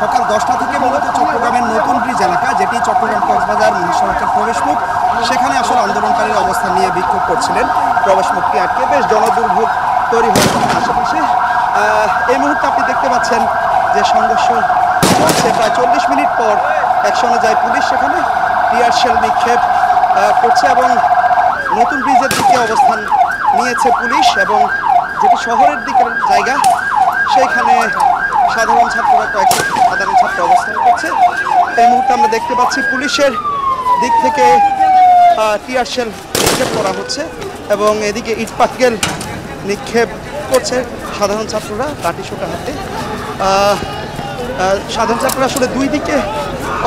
সকাল 10টা থেকে মূলত চট্টগ্রামের নতুন ব্রিজ এলাকা, যেটি চট্টগ্রাম কক্সবাজার মহাসড়কের প্রবেশমুখ, সেখানে আসলে আন্দোলনকারীরা অবস্থান নিয়ে বিক্ষোভ করছিলেন। প্রবেশমুখটি আটকে বেশ জনদুর্ভোগ তৈরি হয়েছে আশেপাশে। এই মুহূর্তে আপনি দেখতে পাচ্ছেন যে সংঘর্ষ চলছে। প্রায় 40 মিনিট পর অ্যাকশনে যায় পুলিশ, সেখানে টিয়ার শেল নিক্ষেপ করছে এবং নতুন ব্রিজের দিকে অবস্থান নিয়েছে পুলিশ, এবং যেটি শহরের দিকের জায়গা সেইখানে সাধারণ ছাত্ররা কয়েকশো সাধারণ ছাত্র অবস্থান করছে। এই মুহূর্তে আমরা দেখতে পাচ্ছি পুলিশের দিক থেকে টিয়ার শেল নিক্ষেপ করা হচ্ছে এবং এদিকে ইট পাটকেল নিক্ষেপ করছে সাধারণ ছাত্ররা লাঠি সোটা হাতে। সাধারণ ছাত্ররা আসলে দুই দিকে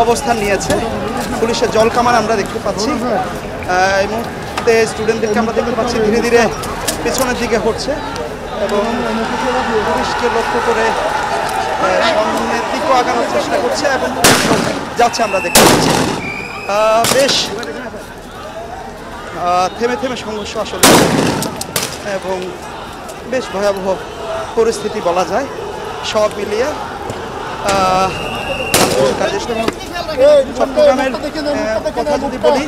অবস্থান নিয়েছে। পুলিশের জল কামান আমরা দেখতে পাচ্ছি। এই মুহূর্তে স্টুডেন্টদেরকে আমরা দেখতে পাচ্ছি ধীরে ধীরে পেছনের দিকে হচ্ছে এবং পুলিশকে লক্ষ্য করে সামনের দিকেও আগানোর চেষ্টা করছে এবং যাচ্ছে আমরা দেখতে পাচ্ছি। বেশ থেমে থেমে সংঘর্ষ আসলে এবং বেশ ভয়াবহ পরিস্থিতি বলা যায়। সব মিলিয়ে চট্টগ্রামের কথা যদি বলি,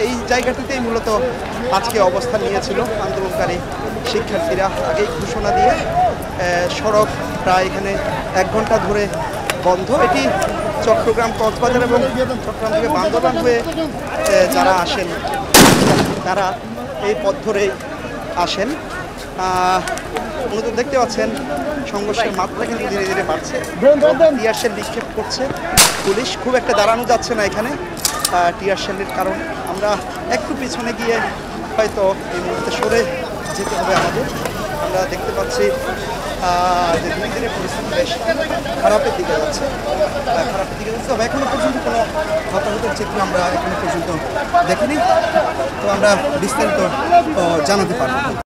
এই জায়গাটিতেই মূলত আজকে অবস্থান নিয়েছিল আন্দোলনকারী শিক্ষার্থীরা। আগেই ঘোষণা দিয়ে সড়ক প্রায় এখানে 1 ঘন্টা ধরে বন্ধ। এটি চট্টগ্রাম কক্সবাজার এবং চট্টগ্রাম থেকে বান্দরবান হয়ে যারা আসেন তারা এই পথ ধরেই আসেন। মূলত দেখতে পাচ্ছেন সংঘর্ষের মাত্রা কিন্তু ধীরে ধীরে বাড়ছে। টিয়ার শেল নিক্ষেপ করছে পুলিশ, খুব একটা দাঁড়ানো যাচ্ছে না এখানে টিয়ার শেলের কারণ। আমরা একটু পিছনে গিয়ে হয়তো এই মুহূর্তে সরে যেতে হবে আমাদের। আমরা দেখতে পাচ্ছি যে ধীরে ধীরে পরিস্থিতি বেশ খারাপের দিকে যাচ্ছে তবে এখনো পর্যন্ত কোনো হতাহতের চিত্র আমরা এখনো পর্যন্ত দেখিনি। তো আমরা বিস্তারিত জানাতে পারবো।